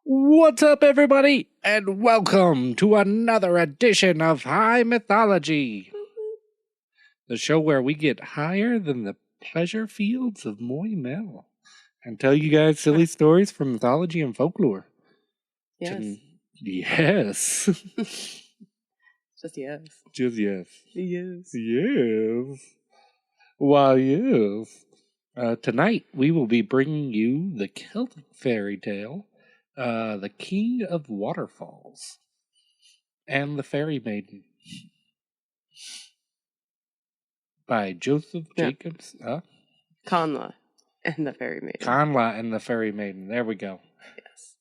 What's up, everybody, and welcome to another edition of High Mythology, the show where we get higher than the pleasure fields of Moi Mel and tell you guys silly stories from mythology and folklore. Yes. Yes. Just yes. Just yes. Yes. Yes. Why, yes. Tonight, we will be bringing you the Celtic fairy tale, the King of Waterfalls, and the Fairy Maiden, by Joseph Jacobs. Commla and the Fairy Maiden. Commla and the Fairy Maiden. There we go. Yes.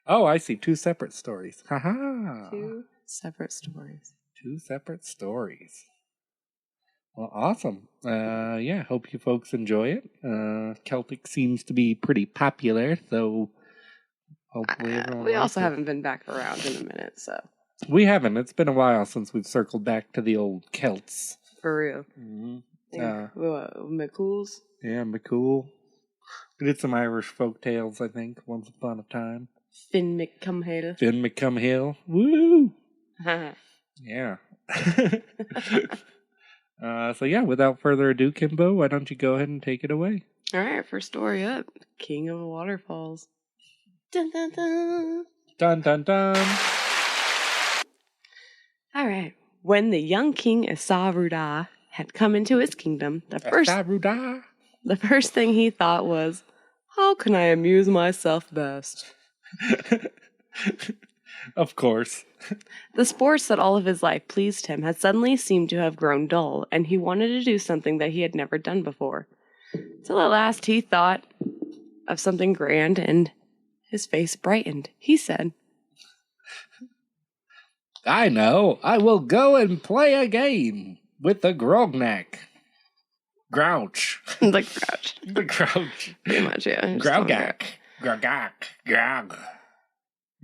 Oh, I see. Two separate stories. Ha-ha. Two separate stories. Two separate stories. Well, awesome. Yeah, hope you folks enjoy it. Celtic seems to be pretty popular, so hopefully everyone we likes also it. haven't been back around in a minute, so. We haven't. It's been a while since we've circled back to the old Celts. For real. Mm-hmm. McCool's? Yeah, McCool. We did some Irish folk tales, I think, once upon a time. Finn McCumhill. Finn McCumhill. Woo! Yeah. So yeah, without further ado, Kimbo, why don't you go ahead and take it away? All right, first story up. King of Waterfalls. Dun, dun, dun. Dun, dun, dun. All right. When the young king Isaruda had come into his kingdom, the first thing he thought was, how can I amuse myself best? Of course. The sports that all of his life pleased him had suddenly seemed to have grown dull, and he wanted to do something that he had never done before. Till at last he thought of something grand, and his face brightened. He said, I know. I will go and play a game with the Grognak. Grouch. the Grouch. The Grouch. Pretty much, yeah. Grogak. Grogak. Grog.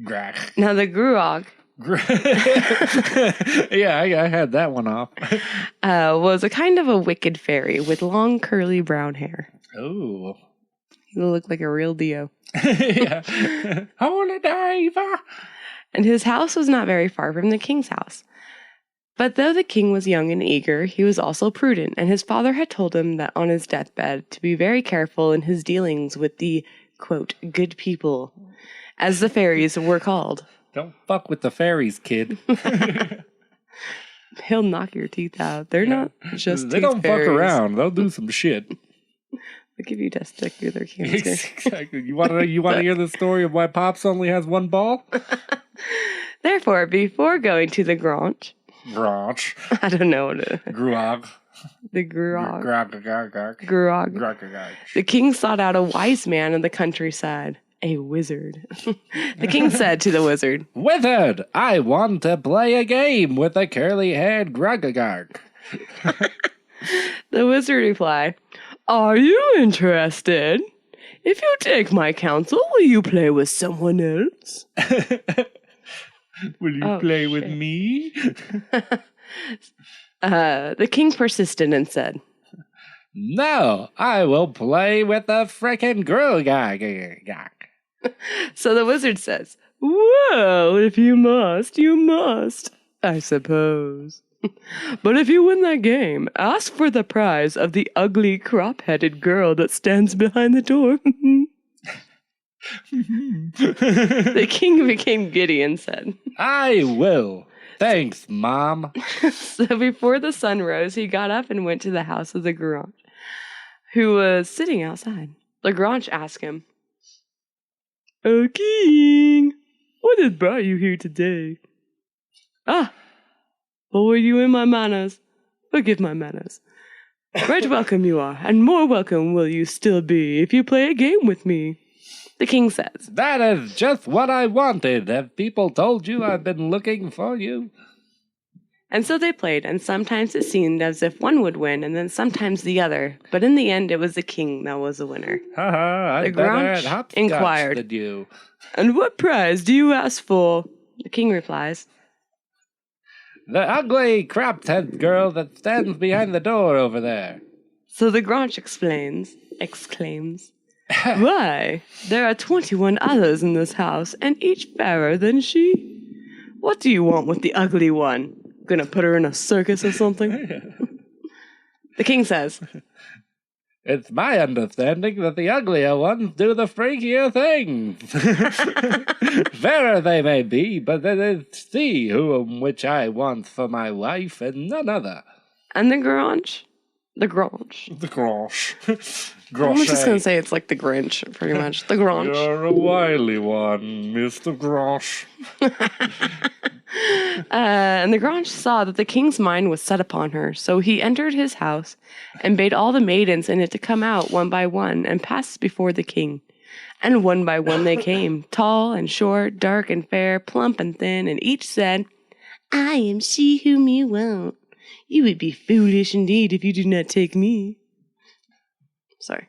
Grog. Now the Gruog yeah, I had that one off. was a kind of a wicked fairy with long curly brown hair. Oh. He looked like a real Dio. Yeah. Holy diver. And his house was not very far from the king's house. But though the king was young and eager, he was also prudent, and his father had told him that on his deathbed to be very careful in his dealings with the, quote, good people, as the fairies were called. Don't fuck with the fairies, kid. He'll knock your teeth out. They're not just They don't fairies. fuck around. They'll do some shit. They'll give you testicular cancer. Exactly. You want to hear the story of why Pops only has one ball? Therefore, before going to the Grange, I don't know what it is. Gruog. The Gruog. Gruog. Gruog. The king sought out a wise man in the countryside, a wizard. The king said to the wizard, Wizard, I want to play a game with a curly-haired Grugagarg. The wizard replied, are you interested? If you take my counsel, will you play with someone else? Will you play with me? The king persisted and said, No, I will play with a frickin' Grugag. So the wizard says, well, if you must, you must, I suppose. But if you win that game, ask for the prize of the ugly crop-headed girl that stands behind the door. The king became giddy and said, I will. Thanks, Mom. So before the sun rose, he got up and went to the house of the Grange, who was sitting outside. The Grange asked him, O king, what has brought you here today? Ah, but were you in my manners? Forgive my manners. Right welcome you are, and more welcome will you still be if you play a game with me. The king says, That is just what I wanted. Have people told you I've been looking for you? And so they played, and sometimes it seemed as if one would win, and then sometimes the other. But in the end, it was the king that was the winner. I the Grange inquired, than you. And what prize do you ask for? The king replies, The ugly crop-head girl that stands behind the door over there. So the Grange exclaims, Why, there are 21 others in this house, and each fairer than she. What do you want with the ugly one? Gonna put her in a circus or something? The king says, It's my understanding that the uglier ones do the freakier things. Fairer they may be, but it is she which I want for my wife, and none other. and the Grange. The Grange. I'm just gonna say it's like the Grinch, pretty much. The Grange. You're a wily one, Mr. Grange. And the Grange saw that the king's mind was set upon her, so he entered his house and bade all the maidens in it to come out one by one and pass before the king. And one by one they came, tall and short, dark and fair, plump and thin, and each said, I am she whom you want. You would be foolish indeed if you did not take me. Sorry.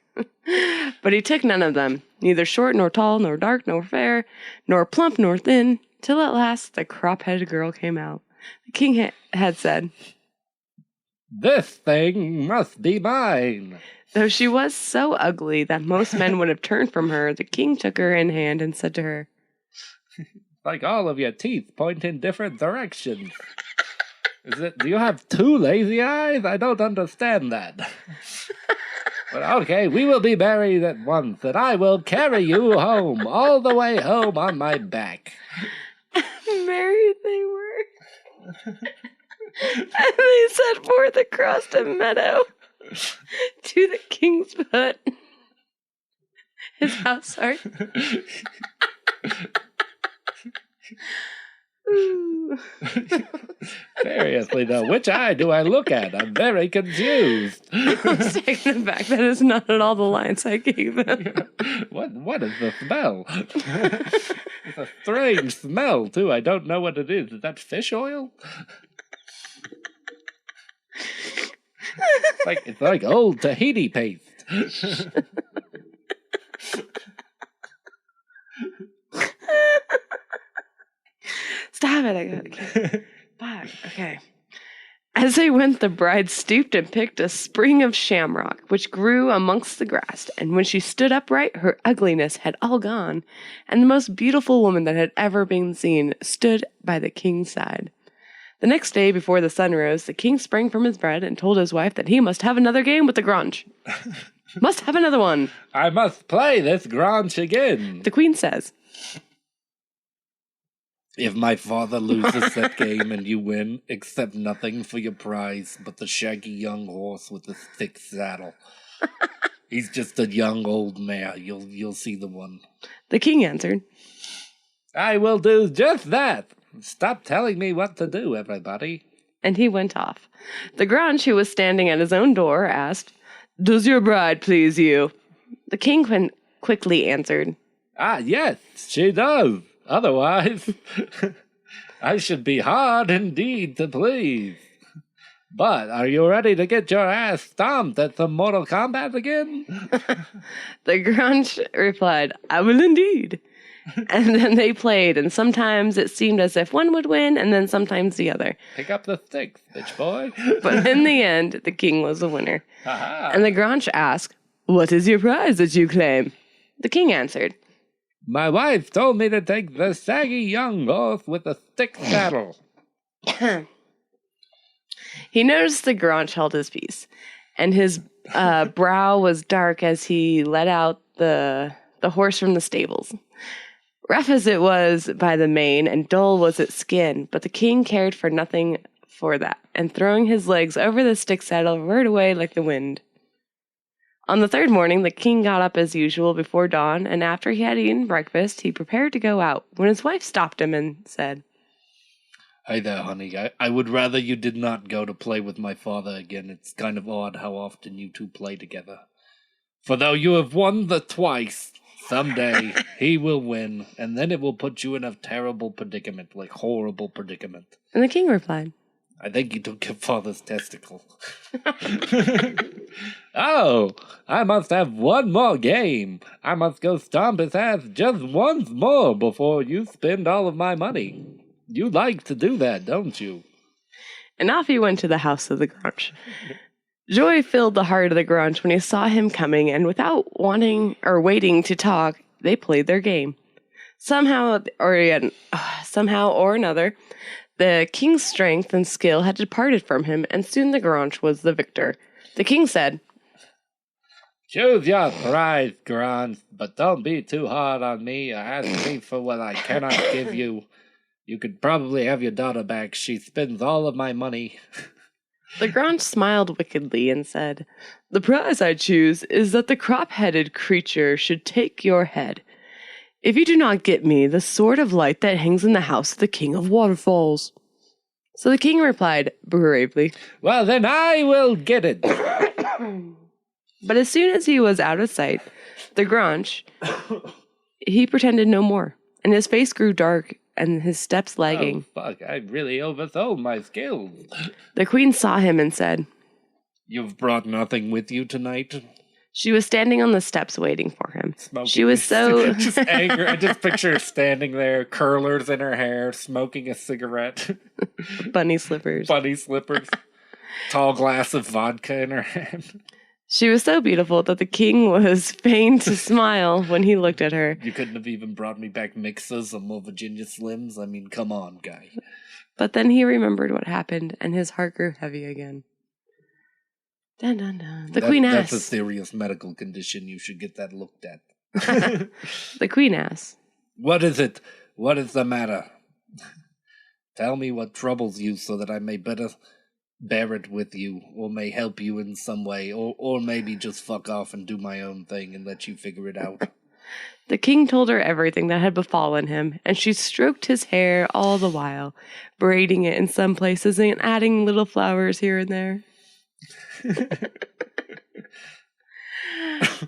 But he took none of them, neither short nor tall, nor dark nor fair, nor plump nor thin, till at last the crop-headed girl came out. The king had said, This thing must be mine. Though she was so ugly that most men would have turned from her, the king took her in hand and said to her, Like all of your teeth point in different directions. Do you have two lazy eyes? I don't understand that. But okay, we will be married at once, and I will carry you home, all the way home on my back. Married they were. And they set forth across a meadow to the king's hut. His house, sorry. Ooh. Seriously, though, which eye do I look at? I'm very confused. I'm taken aback. That is not at all the lines I gave him. What is the smell? It's a strange smell, too. I don't know what it is. Is that fish oil? It's like old Tahiti paste. Stop it. I gotta back. Okay. As they went, the bride stooped and picked a spring of shamrock, which grew amongst the grass, and when she stood upright, her ugliness had all gone, and the most beautiful woman that had ever been seen stood by the king's side. The next day, before the sun rose, the king sprang from his bed and told his wife that he must have another game with the Grange. Must have another one. I must play this Grange again. The queen says, If my father loses that game and you win, accept nothing for your prize but the shaggy young horse with the thick saddle. He's just a young old mare. You'll see the one. The king answered, I will do just that. Stop telling me what to do, everybody. And he went off. The Grange, who was standing at his own door, asked, Does your bride please you? The king quickly answered, Yes, she does. Otherwise, I should be hard indeed to please. But are you ready to get your ass stomped at some Mortal Kombat again? The Grange replied, I will indeed. And then they played, and sometimes it seemed as if one would win, and then sometimes the other. Pick up the sticks, bitch boy. But in the end, the king was the winner. Aha. And the Grange asked, What is your prize that you claim? The king answered, My wife told me to take the saggy young horse with the thick saddle. He noticed the Grange held his peace, and his brow was dark as he let out the horse from the stables. Rough as it was by the mane, and dull was its skin, but the king cared for nothing for that, and throwing his legs over the stick saddle, rode away like the wind. On the third morning, the king got up as usual before dawn, and after he had eaten breakfast, he prepared to go out, when his wife stopped him and said, Hey there, honey. I would rather you did not go to play with my father again. It's kind of odd how often you two play together. For though you have won twice, someday he will win, and then it will put you in a terrible predicament, like horrible predicament. And the king replied, I think you took your father's testicle. Oh, I must have one more game. I must go stomp his ass just once more before you spend all of my money. You like to do that, don't you? And off he went to the house of the Grange. Joy filled the heart of the Grunch when he saw him coming, and without waiting to talk, they played their game. Somehow or another, the king's strength and skill had departed from him, and soon the Grunch was the victor. The king said, "Choose your prize, Grant, but don't be too hard on me or ask me for what I cannot give you. You could probably have your daughter back. She spends all of my money." The Grunch smiled wickedly and said, "The prize I choose is that the crop-headed creature should take your head. If you do not get me the sword of light that hangs in the house of the King of Waterfalls." So the king replied bravely, "Well, then I will get it." But as soon as he was out of sight, the Grunch, he pretended no more, and his face grew dark and his steps lagging. "Oh, fuck, I really oversold my skills." The queen saw him and said, "You've brought nothing with you tonight?" She was standing on the steps waiting for him. Smoking. She was so... just anger. I just picture her standing there, curlers in her hair, smoking a cigarette. Bunny slippers. Bunny slippers. Tall glass of vodka in her hand. She was so beautiful that the king was fain to smile when he looked at her. "You couldn't have even brought me back mixers or more Virginia Slims? I mean, come on, guy." But then he remembered what happened, and his heart grew heavy again. Dun, dun, dun. The queen asked. That's a serious medical condition. You should get that looked at. The queen asked, "What is it? What is the matter? Tell me what troubles you so that I may better bear it with you, or may help you in some way, or maybe just fuck off and do my own thing and let you figure it out." The king told her everything that had befallen him, and she stroked his hair all the while, braiding it in some places and adding little flowers here and there.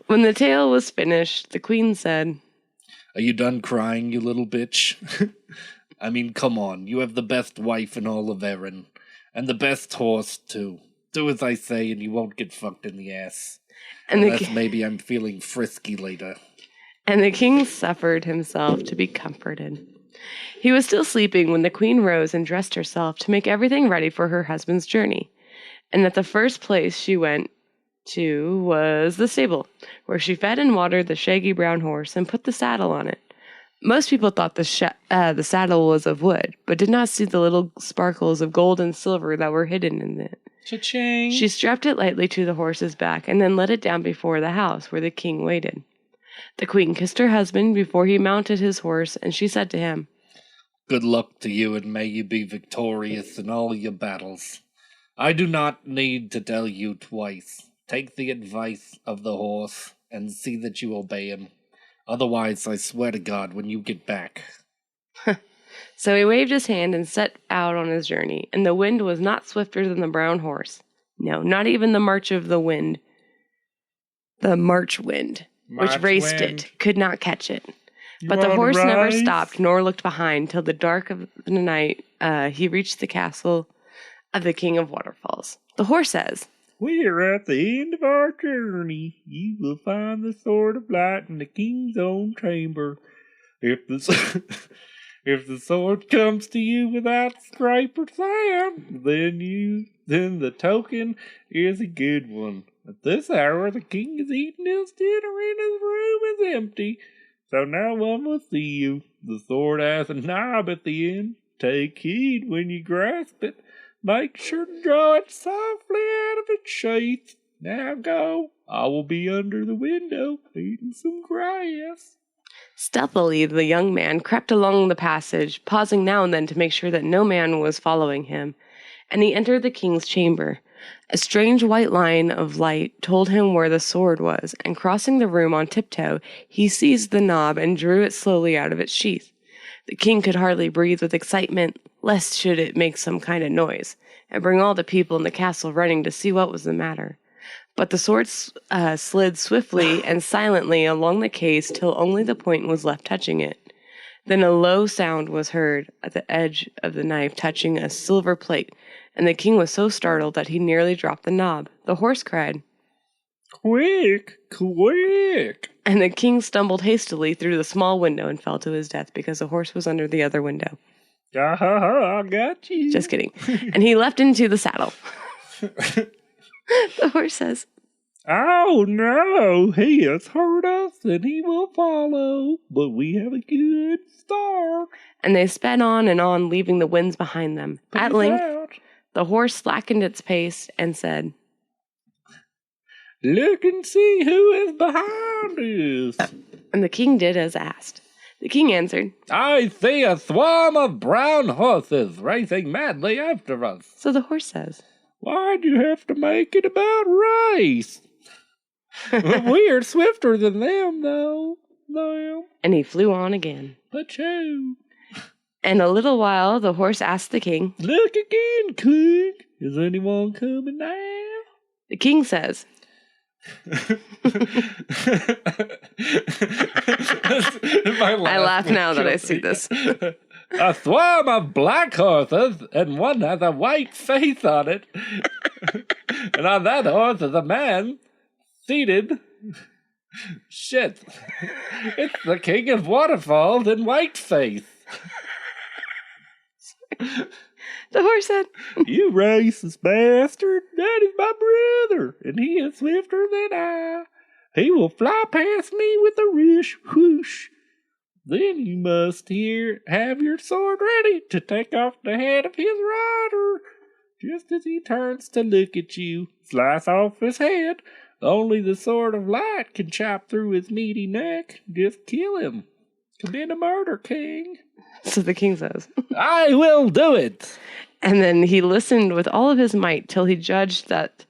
When the tale was finished, the queen said, "Are you done crying, you little bitch? I mean, come on, you have the best wife in all of Erin, and the best horse, too. Do as I say and you won't get fucked in the ass. And unless maybe I'm feeling frisky later." And the king suffered himself to be comforted. He was still sleeping when the queen rose and dressed herself to make everything ready for her husband's journey. And at the first place she went to was the stable, where she fed and watered the shaggy brown horse and put the saddle on it. Most people thought the saddle was of wood, but did not see the little sparkles of gold and silver that were hidden in it. Cha-ching! She strapped it lightly to the horse's back and then let it down before the house where the king waited. The queen kissed her husband before he mounted his horse, and she said to him, "Good luck to you, and may you be victorious in all your battles. I do not need to tell you twice. Take the advice of the horse, and see that you obey him. Otherwise, I swear to God, when you get back." So he waved his hand and set out on his journey, and the wind was not swifter than the brown horse. No, not even the march of the wind. The March wind, which raced it, could not catch it. But the horse never stopped nor looked behind till the dark of the night he reached the castle of the King of Waterfalls. The horse says, "We're at the end of our journey. You will find the sword of light in the king's own chamber. If the sword comes to you without scrape or sound, then the token is a good one. At this hour, the king is eating his dinner and his room is empty, so no one will see you. The sword has a knob at the end. Take heed when you grasp it. Make sure to draw it softly out of its sheath. Now go. I will be under the window eating some grass." Stealthily, the young man crept along the passage, pausing now and then to make sure that no man was following him, and he entered the king's chamber. A strange white line of light told him where the sword was, and crossing the room on tiptoe, he seized the knob and drew it slowly out of its sheath. The king could hardly breathe with excitement, lest should it make some kind of noise, and bring all the people in the castle running to see what was the matter. But the sword slid swiftly and silently along the case till only the point was left touching it. Then a low sound was heard at the edge of the knife touching a silver plate, and the king was so startled that he nearly dropped the knob. The horse cried, "Quick, quick!" and the king stumbled hastily through the small window and fell to his death because the horse was under the other window. I got you. Just kidding. And he leapt into the saddle. The horse says, Oh no, he has hurt us and he will follow, but we have a good start. and they sped on and on, leaving the winds behind them. At Peace length, out. the horse slackened its pace and said, Look and see who is behind us. and the king did as asked. The king answered, I see a swarm of brown horses racing madly after us. So the horse says, Why'd you have to make it about race? We are swifter than them, though. and he flew on again. But you. And a little while the horse asked the king, Look again, King. Is anyone coming now? The king says, I laugh now that I see this. A swarm of black horses, and one has a white face on it. And on that horse is a man seated. Shit. It's the King of Waterfalls in whiteface. The horse said, You racist bastard. That is my brother, and he is swifter than I. He will fly past me with a rish whoosh. Then you must have your sword ready to take off the head of his rider. Just as he turns to look at you, slice off his head. Only the sword of light can chop through his meaty neck. Just kill him. Commit a murder, King. So the king says, I will do it. and then he listened with all of his might till he judged that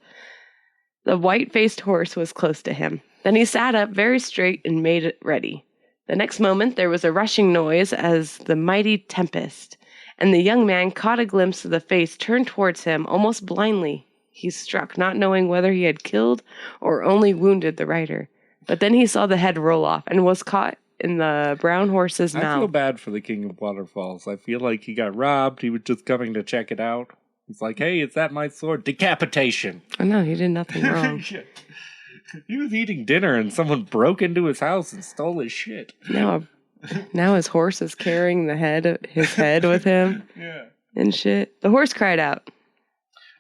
the white-faced horse was close to him. Then he sat up very straight and made it ready. The next moment there was a rushing noise as the mighty tempest, and the young man caught a glimpse of the face turned towards him almost blindly. He struck, not knowing whether he had killed or only wounded the rider. But then he saw the head roll off and was caught in the brown horse's I mouth. feel bad for the King of Waterfalls. I feel like he got robbed. He was just coming to check it out. It's like, hey, is that my sword? Decapitation. Oh no, he did nothing wrong. He was eating dinner and someone broke into his house and stole his shit. Now his horse is carrying his head with him. Yeah. And shit. The horse cried out,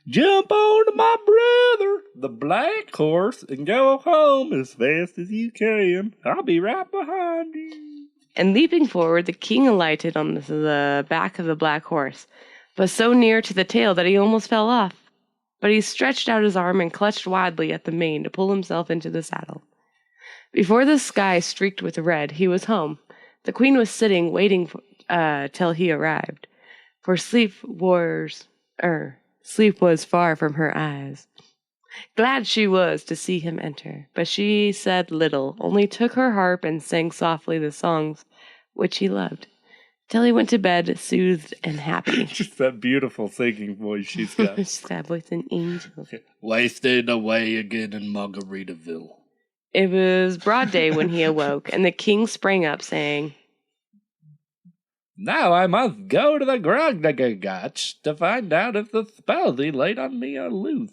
Jump on to my brother, the black horse, and go home as fast as you can. I'll be right behind you. and leaping forward, the king alighted on the back of the black horse, but so near to the tail that he almost fell off. But he stretched out his arm and clutched wildly at the mane to pull himself into the saddle. Before the sky streaked with red, he was home. The queen was sitting, waiting till he arrived, for sleep was far from her eyes. Glad she was to see him enter, but she said little, only took her harp and sang softly the songs which he loved, till he went to bed, soothed and happy. Just that beautiful singing voice she's got. She's got a voice an angel. Wasted away again in Margaritaville. It was broad day when he awoke, and the king sprang up, saying, Now I must go to the Grognagagach to find out if the spells he laid on me are loose.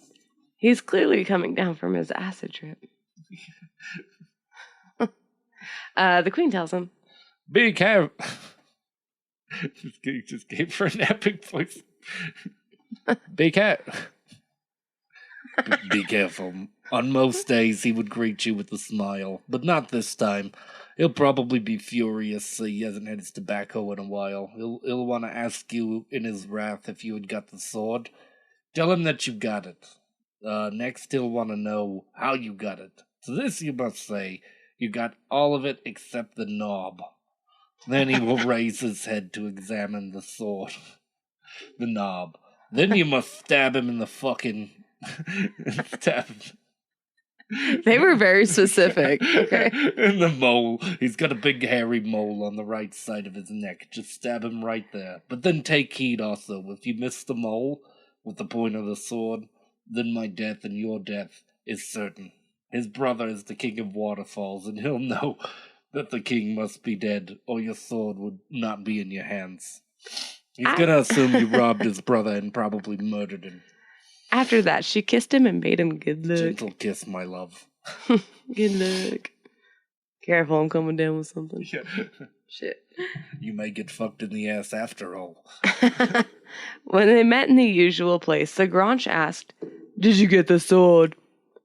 He's clearly coming down from his acid trip. The queen tells him, Be careful. Just gave her an epic voice. Be careful. Be careful. On most days, he would greet you with a smile, but not this time. He'll probably be furious. He hasn't had his tobacco in a while. He'll want to ask you in his wrath if you had got the sword. Tell him that you got it. Next, he'll want to know how you got it. To this you must say, you got all of it except the knob. Then he will raise his head to examine the sword. The knob. Then you must stab him in the fucking... stab him. they were very specific, okay? In the mole. He's got a big hairy mole on the right side of his neck. Just stab him right there. But then take heed also. If you miss the mole with the point of the sword, then my death and your death is certain. His brother is the King of Waterfalls, and he'll know that the king must be dead, or your sword would not be in your hands. He's gonna assume you robbed his brother and probably murdered him. After that, she kissed him and bade him good luck. Gentle kiss, my love. Good luck. Careful, I'm coming down with something. Yeah. Shit. You may get fucked in the ass after all. When they met in the usual place, the Granch asked, Did you get the sword?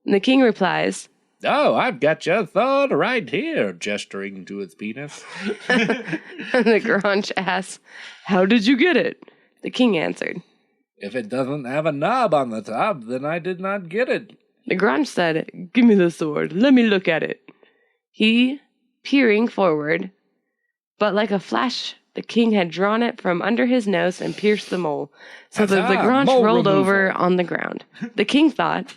And the king replies, Oh, I've got your sword right here, gesturing to his penis. and the Granch asks, How did you get it? The king answered. If it doesn't have a knob on the top, then I did not get it. The Granch said, Give me the sword. Let me look at it. He, peering forward, but like a flash, the king had drawn it from under his nose and pierced the mole, so that the Granch mole rolled removal. over on the ground. The king thought,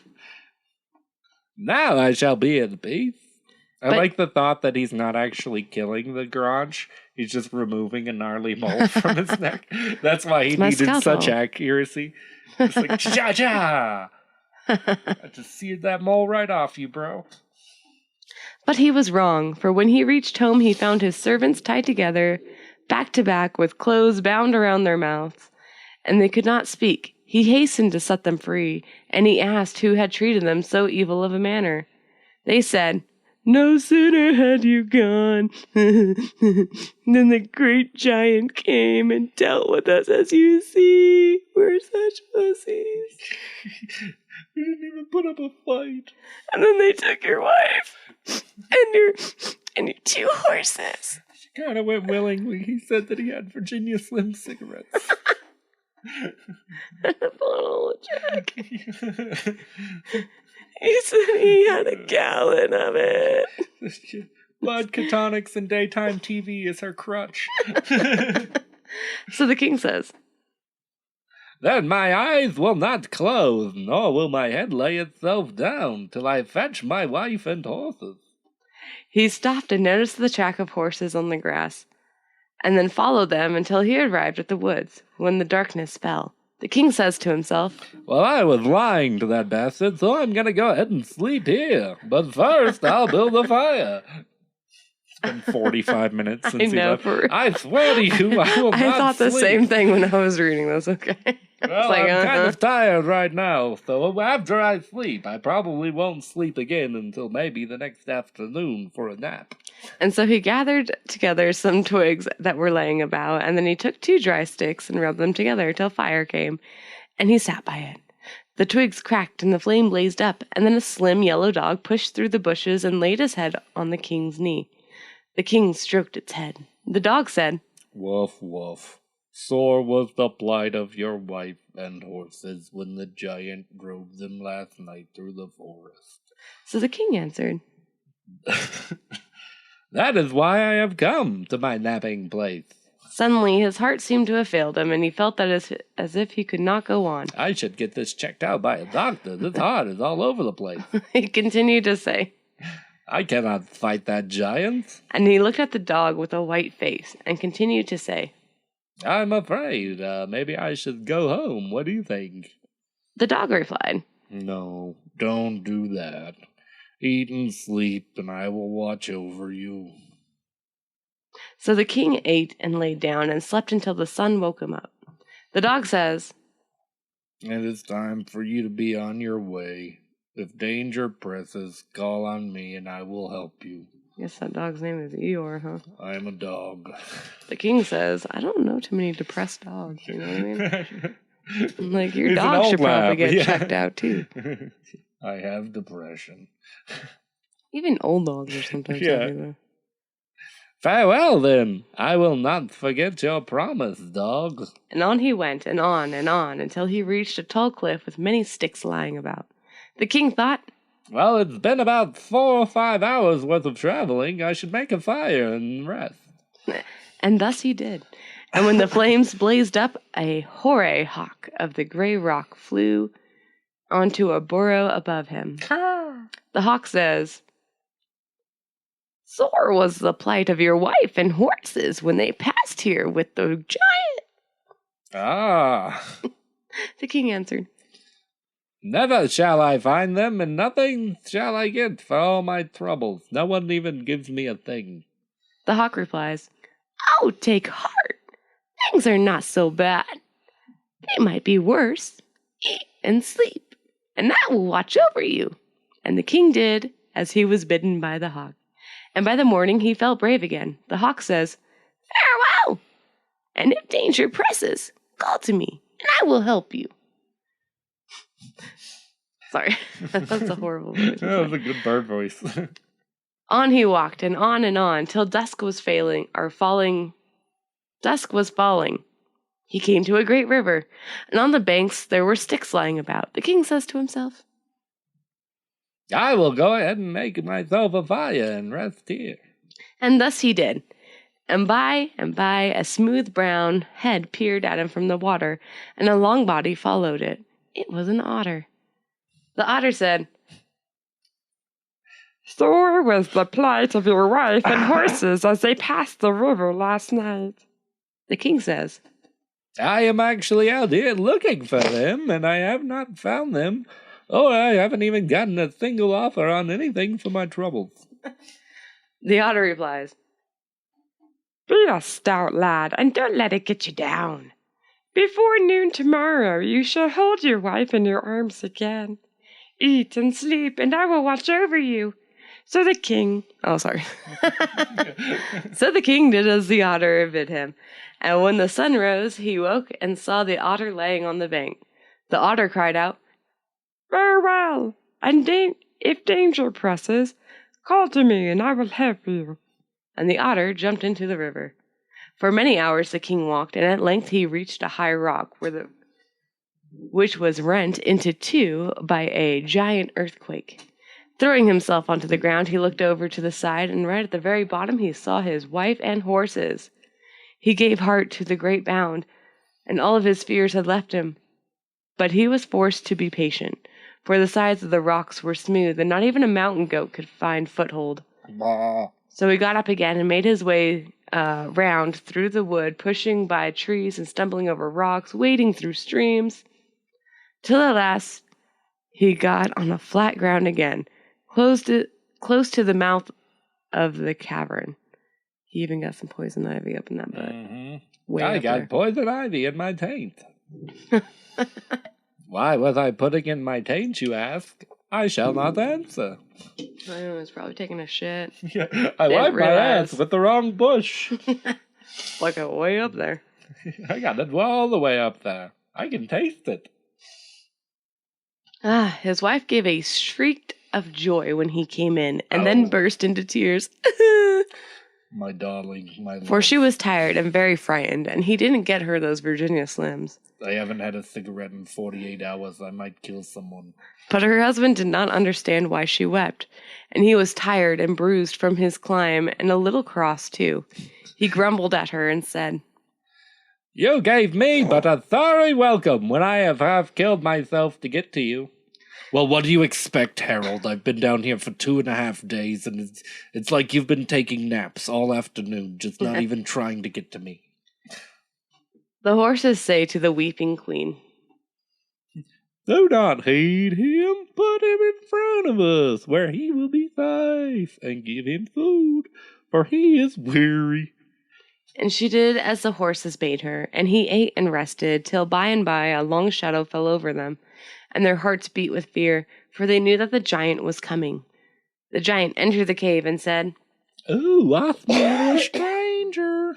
Now I shall be at peace. I But- like the thought that he's not actually killing the Granch. He's just removing a gnarly mole from his neck. That's why he my needed such scalpel. accuracy. It's like, cha-cha! I just seared that mole right off you, bro. But he was wrong, for when he reached home, he found his servants tied together, back to back, with clothes bound around their mouths, and they could not speak. He hastened to set them free, and he asked who had treated them so evil of a manner. They said, No sooner had you gone than the great giant came and dealt with us, as you see. We're such pussies. We didn't even put up a fight. And then they took your wife and your 2 horses. She kind of went willingly. He said that he had Virginia Slim cigarettes. And a bottle of Jack. He said he had a gallon of it. Vodka tonics and daytime TV is her crutch. So the king says, Then my eyes will not close, nor will my head lay itself down, till I fetch my wife and horses. He stopped and noticed the track of horses on the grass, and then followed them until he arrived at the woods, when the darkness fell. The king says to himself, Well, I was lying to that bastard, so I'm gonna go ahead and sleep here. But first, I'll build a fire. It's been 45 minutes since I he know, left. for real. I swear to you, I will I not thought the sleep. same thing when I was reading this, okay? Well, like, I'm kind of tired right now, so after I sleep, I probably won't sleep again until maybe the next afternoon for a nap. And so he gathered together some twigs that were laying about, and then he took 2 dry sticks and rubbed them together till fire came, and he sat by it. The twigs cracked and the flame blazed up, and then a slim yellow dog pushed through the bushes and laid his head on the king's knee. The king stroked its head. The dog said, Woof, woof. Sore was the plight of your wife and horses when the giant drove them last night through the forest. So the king answered, That is why I have come to my napping place. Suddenly his heart seemed to have failed him, and he felt that as if he could not go on. I should get this checked out by a doctor. This heart is all over the place. He continued to say, I cannot fight that giant. and he looked at the dog with a white face, and continued to say, I'm afraid maybe I should go home. What do you think? The dog replied, No, don't do that. Eat and sleep, and I will watch over you. So the king ate and lay down and slept until the sun woke him up. The dog says, It is time for you to be on your way. If danger presses, call on me, and I will help you. Guess that dog's name is Eeyore, huh? I am a dog. The king says, I don't know too many depressed dogs, you know what I mean? Like, your He's an dog old should probably lab, get yeah. checked out, too. I have depression. Even old dogs are sometimes Yeah. like that. Farewell, then. I will not forget your promise, dog. And on he went, and on, until he reached a tall cliff with many sticks lying about. The king thought, Well, it's been about 4 or 5 hours worth of traveling. I should make a fire and rest. and thus he did. And when the flames blazed up, a hoary hawk of the gray rock flew onto a burrow above him. The hawk says, Sore was the plight of your wife and horses when they passed here with the giant. Ah, The king answered, never shall I find them, and nothing shall I get for all my troubles. No one even gives me a thing. The hawk replies, Oh, take heart. Things are not so bad. They might be worse. Eat and sleep, and I will watch over you. And the king did as he was bidden by the hawk. And by the morning he felt brave again. The hawk says, Farewell! And if danger presses, call to me, and I will help you. Sorry, that's a horrible voice. That was a good bird voice. On he walked, and on, till dusk was falling. Dusk was falling. He came to a great river, and on the banks there were sticks lying about. The king says to himself, I will go ahead and make myself a fire and rest here. and thus he did. And by a smooth brown head peered at him from the water, and a long body followed it. It was an otter. The otter said, "Sore was the plight of your wife and horses as they passed the river last night." The king says, I am actually out here looking for them, and I have not found them. Oh, I haven't even gotten a single offer on anything for my troubles. The otter replies, "Be a stout lad, and don't let it get you down. Before noon tomorrow you shall hold your wife in your arms again. Eat and sleep, and I will watch over you." So the king... Oh, sorry. So the king did as the otter bid him. And when the sun rose, he woke and saw the otter laying on the bank. The otter cried out, "Farewell, and if danger presses, call to me, and I will help you." And the otter jumped into the river. For many hours the king walked, and at length he reached a high rock which was rent into two by a giant earthquake. Throwing himself onto the ground, he looked over to the side, and right at the very bottom he saw his wife and horses. He gave heart to the great bound, and all of his fears had left him. But he was forced to be patient, for the sides of the rocks were smooth, and not even a mountain goat could find foothold. So he got up again and made his way round through the wood, pushing by trees and stumbling over rocks, wading through streams, till at last he got on a flat ground again, close to the mouth of the cavern. He even got some poison ivy up in that butt. Mm-hmm. I got poison ivy in my taint. Why was I putting in my taint, you ask? I shall not answer. I know, it's probably taking a shit. Yeah, I wiped my ass with the wrong bush. Like a way up there. I got it all the way up there. I can taste it. His wife gave a shriek of joy when he came in, and then burst into tears. My darling, my love. For she was tired and very frightened, and he didn't get her those Virginia Slims. I haven't had a cigarette in 48 hours. I might kill someone. But her husband did not understand why she wept, and he was tired and bruised from his climb, and a little cross, too. He grumbled at her and said, You gave me but a thorough welcome when I have half killed myself to get to you. Well, what do you expect, Harold? I've been down here for 2.5 days, and it's like you've been taking naps all afternoon, just not even trying to get to me. The horses say to the weeping queen, Do not heed him, put him in front of us, where he will be safe, and give him food, for he is weary. And she did as the horses bade her, and he ate and rested, till by and by a long shadow fell over them, and their hearts beat with fear, for they knew that the giant was coming. The giant entered the cave and said, Oh, I smell a stranger.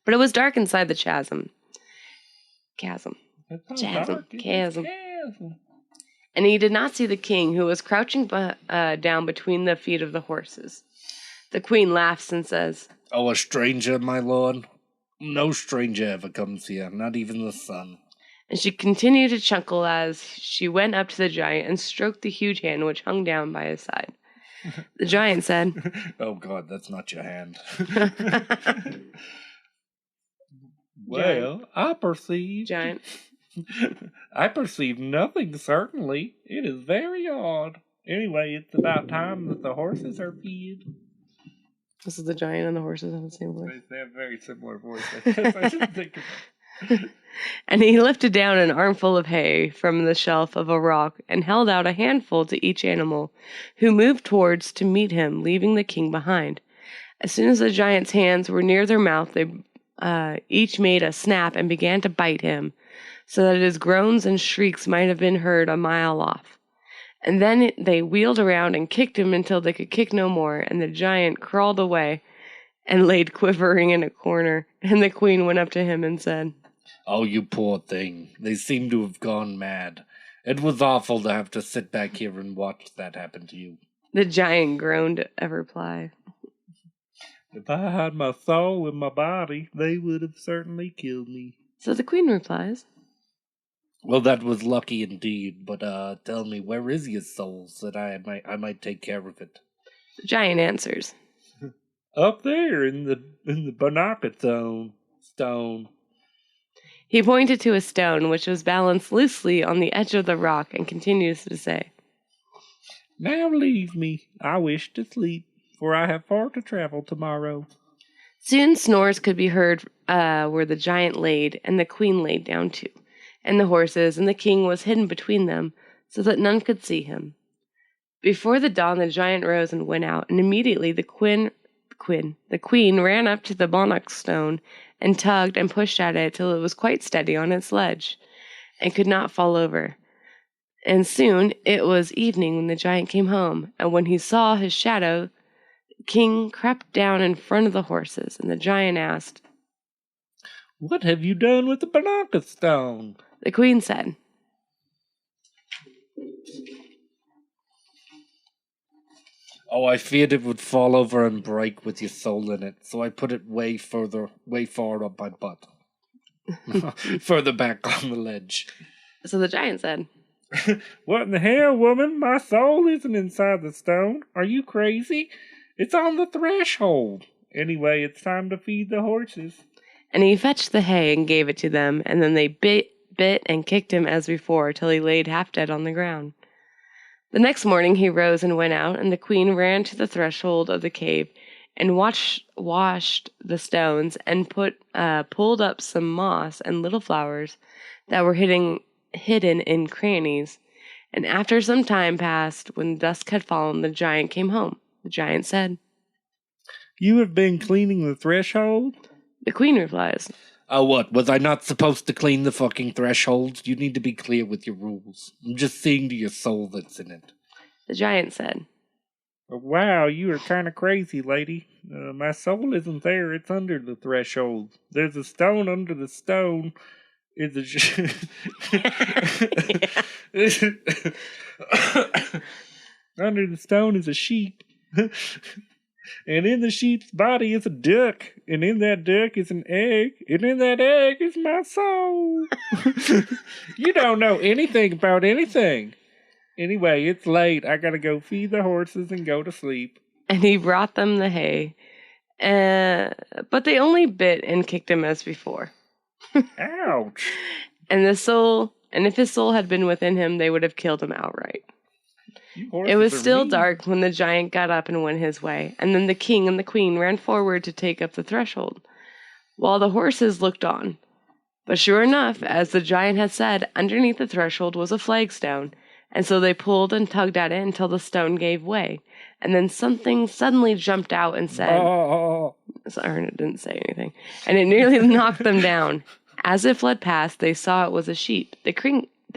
But it was dark inside the chasm. And he did not see the king, who was crouching down between the feet of the horses. The queen laughs and says, Oh, a stranger, my lord? No stranger ever comes here, not even the sun. And she continued to chuckle as she went up to the giant and stroked the huge hand which hung down by his side. The giant said, Oh, God, that's not your hand. Well, I perceive... Giant. I perceive nothing, certainly. It is very odd. Anyway, it's about time that the horses are fed. This is the giant and the horses have the same voice. They have very similar voices. I didn't think of that. And he lifted down an armful of hay from the shelf of a rock and held out a handful to each animal, who moved towards to meet him, leaving the king behind. As soon as the giant's hands were near their mouth, they each made a snap and began to bite him, so that his groans and shrieks might have been heard a mile off. And then they wheeled around and kicked him until they could kick no more, and the giant crawled away and laid quivering in a corner. And the queen went up to him and said, Oh, you poor thing. They seem to have gone mad. It was awful to have to sit back here and watch that happen to you. The giant groaned a reply. If I had my soul in my body, they would have certainly killed me. So the queen replies, Well, that was lucky indeed, but tell me, where is your soul, so that I might take care of it? the giant answers. Up there in the Banaka stone. He pointed to a stone which was balanced loosely on the edge of the rock and continues to say, Now leave me. I wish to sleep, for I have far to travel tomorrow. Soon snores could be heard where the giant laid, and the queen laid down too, and the horses, and the king was hidden between them, so that none could see him. Before the dawn, the giant rose and went out, and immediately the queen ran up to the monarch stone and tugged and pushed at it till it was quite steady on its ledge, and could not fall over. And soon it was evening when the giant came home, and when he saw his shadow, the king crept down in front of the horses, and the giant asked, What have you done with the Banaka stone? The queen said, Oh, I feared it would fall over and break with your soul in it, so I put it way far up my butt. Further back on the ledge. So the giant said, What in the hell, woman? My soul isn't inside the stone. Are you crazy? It's on the threshold. Anyway, it's time to feed the horses. and he fetched the hay and gave it to them, and then they bit and kicked him as before, till he laid half dead on the ground. The next morning he rose and went out, and the queen ran to the threshold of the cave, and washed the stones, and pulled up some moss and little flowers that were hidden in crannies. And after some time passed, when dusk had fallen, the giant came home. The giant said, You have been cleaning the threshold? The queen replies, Oh, what? Was I not supposed to clean the fucking threshold? You need to be clear with your rules. I'm just seeing to your soul that's in it. The giant said, Wow, you are kind of crazy, lady. My soul isn't there. It's under the threshold. There's a stone under the stone. It's under the stone is a sheep. And in the sheep's body is a duck. And in that duck is an egg. And in that egg is my soul. You don't know anything about anything. Anyway, it's late. I gotta go feed the horses and go to sleep. and he brought them the hay. But they only bit and kicked him as before. Ouch. And if his soul had been within him, they would have killed him outright. It was still dark when the giant got up and went his way, and then the king and the queen ran forward to take up the threshold, while the horses looked on. But sure enough, as the giant had said, underneath the threshold was a flagstone, and so they pulled and tugged at it until the stone gave way, and then something suddenly jumped out and said, Sorry, it didn't say anything, and it nearly knocked them down. As it fled past, they saw it was a sheep. The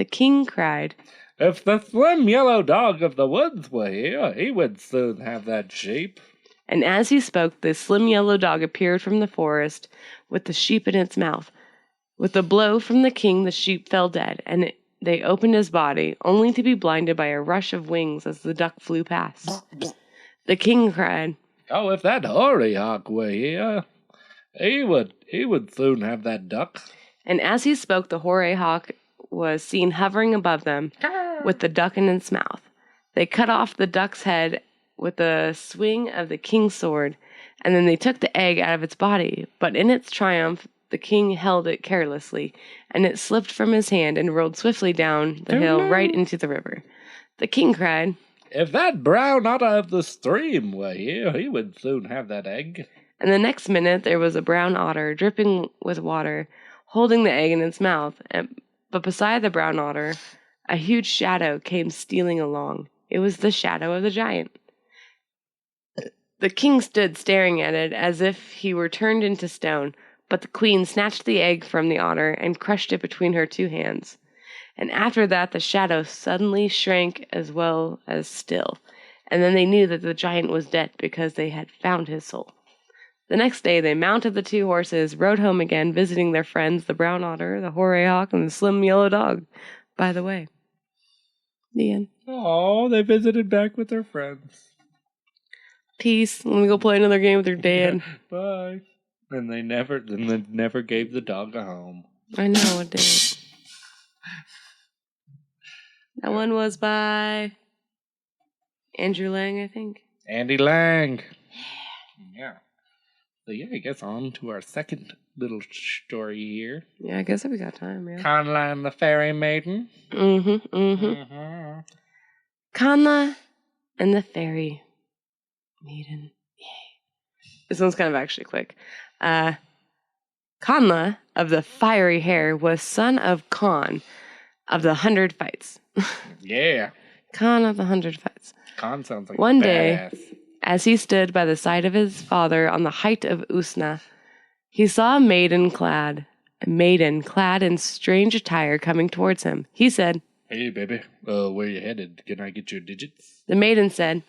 king cried, If the slim yellow dog of the woods were here, he would soon have that sheep. and as he spoke, the slim yellow dog appeared from the forest with the sheep in its mouth. With a blow from the king, the sheep fell dead, and they opened his body, only to be blinded by a rush of wings as the duck flew past. The king cried, Oh, if that hoary hawk were here, he would soon have that duck. and as he spoke, the hoary hawk was seen hovering above them with the duck in its mouth. They cut off the duck's head with a swing of the king's sword, and then they took the egg out of its body. But in its triumph, the king held it carelessly, and it slipped from his hand and rolled swiftly down the hill right into the river. The king cried, If that brown otter of the stream were here, he would soon have that egg. and the next minute there was a brown otter dripping with water, holding the egg in its mouth. But beside the brown otter, a huge shadow came stealing along. It was the shadow of the giant. The king stood staring at it as if he were turned into stone, but the queen snatched the egg from the otter and crushed it between her two hands. And after that the shadow suddenly shrank as well as still, and then they knew that the giant was dead because they had found his soul. The next day they mounted the two horses, rode home again, visiting their friends, the brown otter, the hoary hawk, and the slim yellow dog, by the way. The end. Oh, they visited back with their friends. Peace. Let me go play another game with your dad. Bye. And they never gave the dog a home. I know it did. That one was by Andrew Lang, I think. Andy Lang. Yeah. So yeah, I guess on to our second little story here. Yeah, I guess we got time, yeah. Commla and the Fairy Maiden. Commla and the Fairy Maiden. Yay. This one's kind of actually quick. Commla of the fiery hair was son of Conn of the 100 Fights. Yeah. Conn of the 100 Fights. Conn sounds like One a day, badass. as he stood by the side of his father on the height of Usna, he saw a maiden clad in strange attire coming towards him. He said, Hey, baby, where you headed? Can I get your digits? The maiden said,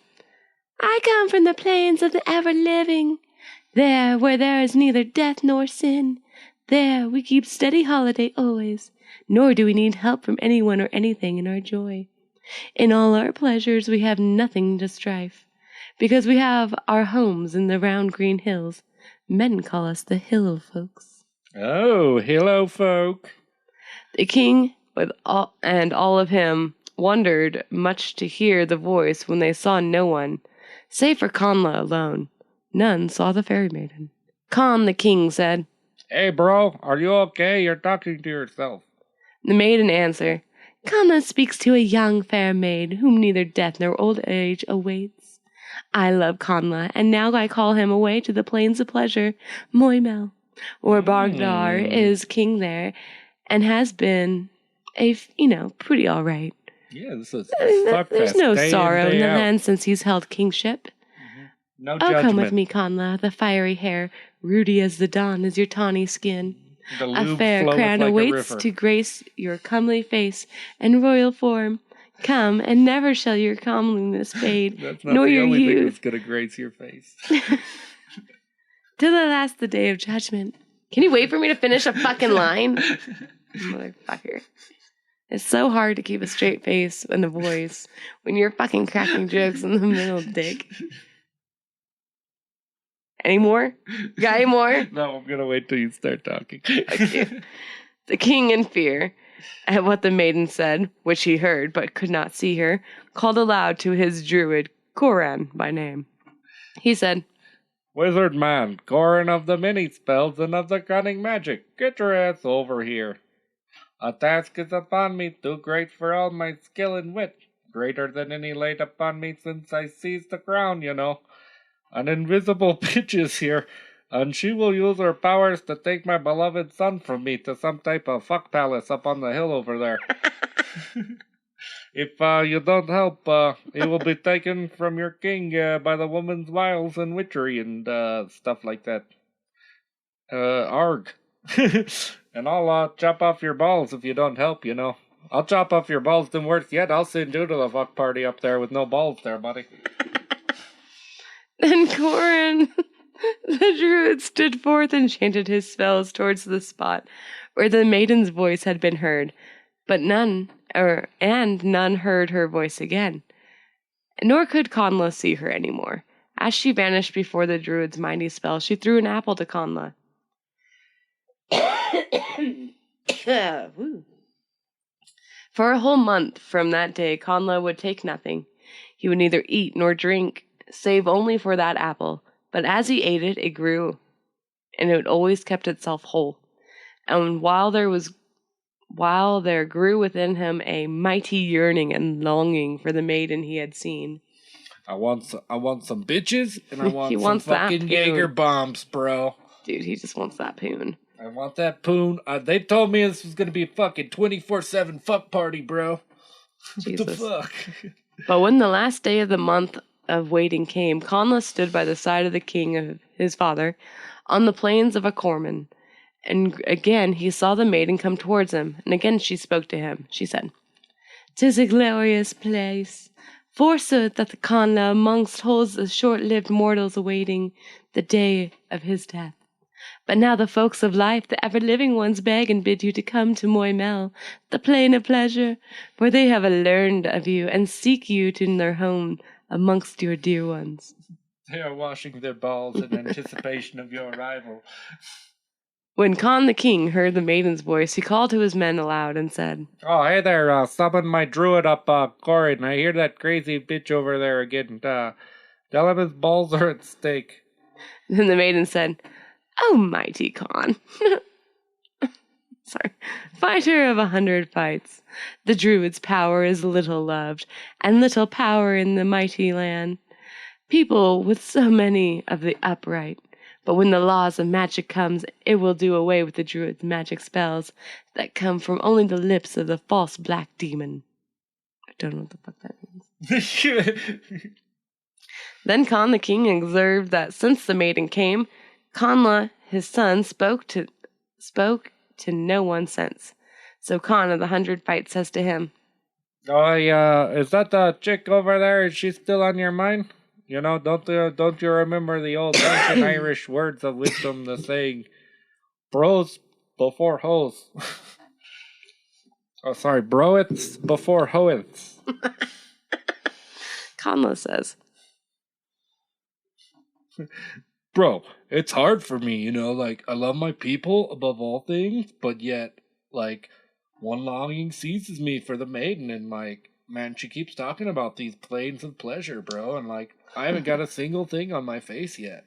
I come from the plains of the ever-living, there where there is neither death nor sin. There we keep steady holiday always, nor do we need help from anyone or anything in our joy. In all our pleasures we have nothing to strife, because we have our homes in the round green hills. Men call us the Hill folks. Oh, hello, folk. The king and all of him wondered much to hear the voice when they saw no one, save for Commla alone. None saw the fairy maiden. Conn the king said, Hey, bro, are you okay? You're talking to yourself. The maiden answered, Commla speaks to a young fair maid, whom neither death nor old age awaits. I love Commla, and now I call him away to the plains of pleasure, Moi Mel, where Bargdar is king there, and has been pretty all right. Yeah, this is There's no sorrow in the land since he's held kingship. No Oh, judgment. come with me, Commla, the fiery hair, ruddy as the dawn is your tawny skin. The A lube fair floweth crown like a awaits river. to grace your comely face and royal form. Come, and never shall your comeliness fade, That's not nor the your only thing youth, that's going to grace your face. till the last the day of judgment. Can you wait for me to finish a fucking line? Motherfucker. It's so hard to keep a straight face and a voice when you're fucking cracking jokes in the middle, dick. Any more? Got any more? No, I'm going to wait till you start talking. Okay. The king, in fear at what the maiden said, which he heard but could not see her, called aloud to his druid, Coran by name. He said, Wizard man, Corin of the many spells and of the cunning magic, get your ass over here. A task is upon me too great for all my skill and wit, greater than any laid upon me since I seized the crown, you know. An invisible bitch is here, and she will use her powers to take my beloved son from me to some type of fuck palace up on the hill over there. If you don't help, he will be taken from your king by the woman's wiles and witchery and stuff like that. Arg. And I'll chop off your balls if you don't help, you know. I'll chop off your balls, then worse yet, I'll send you to the fuck party up there with no balls there, buddy. Then Corin, the druid, stood forth and chanted his spells towards the spot where the maiden's voice had been heard, but none heard her voice again. Nor could Commla see her any more. As she vanished before the druid's mighty spell, she threw an apple to Commla. For a whole month from that day, Commla would take nothing. He would neither eat nor drink, save only for that apple. But as he ate it, it grew, and it always kept itself whole. And while there grew within him a mighty yearning and longing for the maiden he had seen. I want some bitches, and I want He some wants that fucking poon. Jaeger bombs, bro. Dude, he just wants that poon. I want that poon. They told me this was gonna be a fucking 24/7 fuck party, bro. What the Jesus. fuck? But when the last day of the month of waiting came, Commla stood by the side of the king of his father on the plains of Acorman. And again he saw the maiden come towards him, and again she spoke to him. She said, "'Tis a glorious place. Forsooth that the Commla amongst holds the short-lived mortals awaiting the day of his death. But now the folks of life, the ever-living ones, beg and bid you to come to Moi Mel, the plain of pleasure, for they have learned of you and seek you to their home amongst your dear ones. They are washing their balls in anticipation of your arrival. When Con the king heard the maiden's voice, he called to his men aloud and said, Oh, hey there, summon my druid up, Corin. I hear that crazy bitch over there again. Tell him his balls are at stake. Then the maiden said, "O mighty Con, fighter of 100 fights, the druid's power is little loved, and little power in the mighty land. People with so many of the upright. But when the laws of magic comes, it will do away with the druid's magic spells that come from only the lips of the false black demon." I don't know what the fuck that means. Then Con the king observed that since the maiden came, Commla, his son, spoke to no one since. So Con of the 100 Fights says to him, Oh, is that the chick over there? Is she still on your mind? You know, don't you remember the old ancient Irish words of wisdom, the saying, bros before hoes. Oh, sorry, broeths before hoeths. Commla says, Bro, it's hard for me, you know, like, I love my people above all things, but yet, like, one longing seizes me for the maiden, and, like, man, she keeps talking about these plains of pleasure, bro, and, like, I haven't got a single thing on my face yet.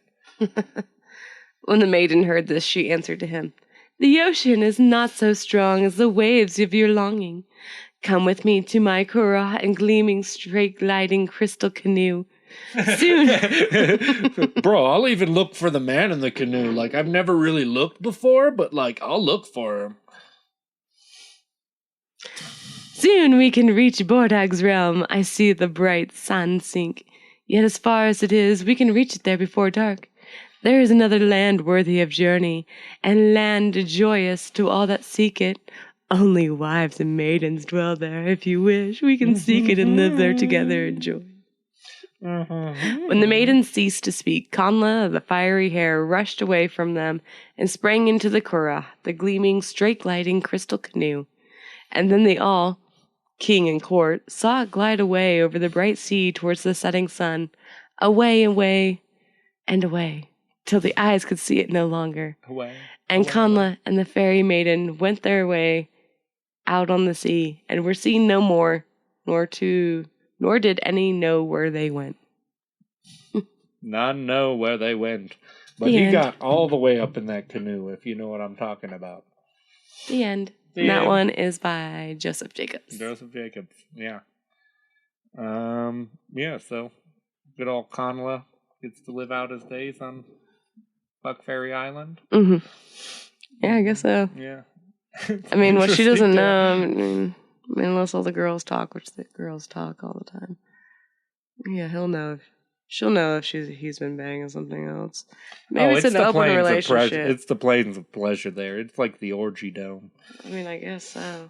When the maiden heard this, she answered to him, "The ocean is not so strong as the waves of your longing. Come with me to my curragh and gleaming, straight gliding crystal canoe. Soon." Bro, I'll even look for the man in the canoe. Like, I've never really looked before, but, like, I'll look for him. "Soon we can reach Bordag's realm. I see the bright sun sink. Yet as far as it is, we can reach it there before dark. There is another land worthy of journey, and land joyous to all that seek it. Only wives and maidens dwell there. If you wish, we can seek it and live there together in joy." When the maiden ceased to speak, Commla of the fiery hair rushed away from them and sprang into the curragh, the gleaming, straight-gliding crystal canoe. And then they all, king and court, saw it glide away over the bright sea towards the setting sun, away, away, and away, till the eyes could see it no longer. Away. And Commla and the fairy maiden went their way out on the sea, and were seen no more, nor did any know where they went. None know where they went. But The he end. got all the way up in that canoe, if you know what I'm talking about. The end. The And that end. one is by Joseph Jacobs. Joseph Jacobs, yeah. Yeah, so good old Commla gets to live out his days on Buck Fairy Island. Mm-hmm. Yeah, I guess so. Yeah. I mean, what she doesn't Interesting know, I mean, unless all the girls talk, which the girls talk all the time. Yeah, she'll know if he's been banging something else. Maybe it's an open relationship. It's the plains of pleasure there. It's like the orgy dome. I mean, I guess so.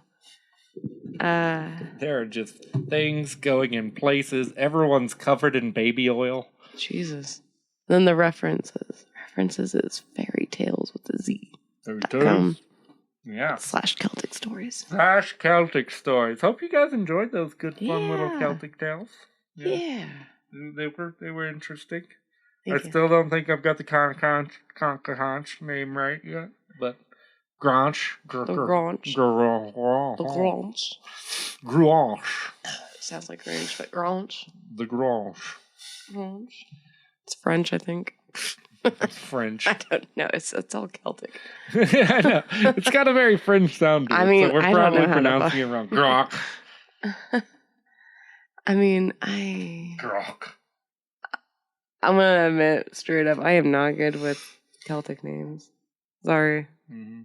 There are just things going in places. Everyone's covered in baby oil. Jesus. Then the references is fairy tales with a Z. Yeah. /Celtic stories. /Celtic stories. Hope you guys enjoyed those good, fun little Yeah. Celtic tales. Yeah. They were interesting. Thank I you. still don't think I've got the Conch name right yet, but Granch. The Granch. The Granch. Granch. Sounds like Grange, but Granch. The Granch. Granch. It's French, I think. French. I don't know. It's all Celtic. I know. It's got a very French sound to it, I mean, so we're I don't probably know how to pronouncing it wrong. Grok. I mean, Grok. I'm gonna admit straight up, I am not good with Celtic names. Sorry. Mm-hmm.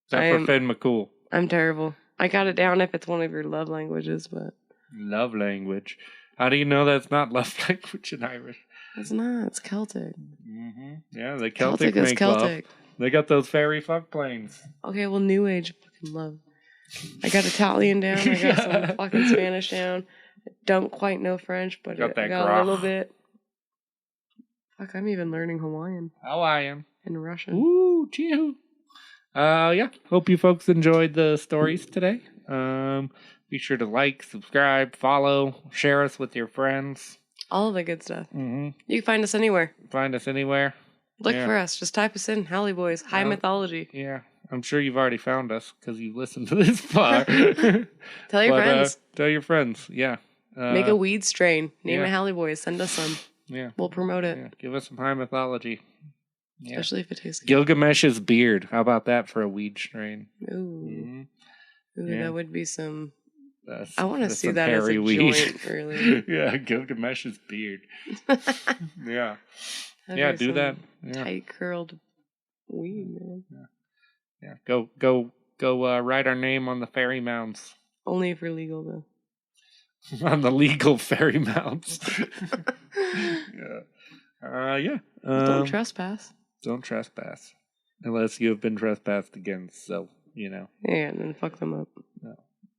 Except for Finn McCool. I'm terrible. I got it down if it's one of your love languages, but... Love language. How do you know that's not love language in Irish? It's not. It's Celtic. Mm-hmm. Yeah, the Celtic is make Celtic. love. They got those fairy fuck planes. Okay, well, New Age fucking love. I got Italian down. I got some fucking Spanish down. I don't quite know French, but Got I that got grok. a little bit. Fuck, I'm even learning Hawaiian. Hawaiian. in Russian. Ooh, chew. Yeah. Hope you folks enjoyed the stories today. Be sure to like, subscribe, follow, share us with your friends. All the good stuff. Mm-hmm. You can find us anywhere. Find us anywhere. Look for us. Just type us in. Howley Boys. High Mythology. Yeah. I'm sure you've already found us because you've listened to this far. Tell your friends. Tell your friends. Yeah. Make a weed strain. Name yeah. it Howley Boys. Send us some. Yeah. We'll promote it. Yeah. Give us some high mythology. Yeah. Especially if it tastes good. Gilgamesh's beard. How about that for a weed strain? Ooh. Mm-hmm. Ooh, Yeah. that would be some... That's I want to see some that as a hairy weed. joint, really. Yeah, Gilgamesh's beard. Yeah. That'd Yeah, be do some that. Yeah. Tight curled weed, man. Yeah. Go write our name on the fairy mounds. Only if we're legal, though. On the legal fairy mounds. Yeah. Yeah. Don't trespass. Don't trespass. Unless you have been trespassed against, so, you know. Yeah, and then fuck them up. No.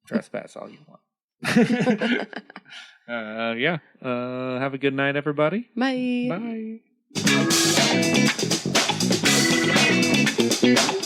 Trespass all you want. Yeah. Have a good night, everybody. Bye. Bye.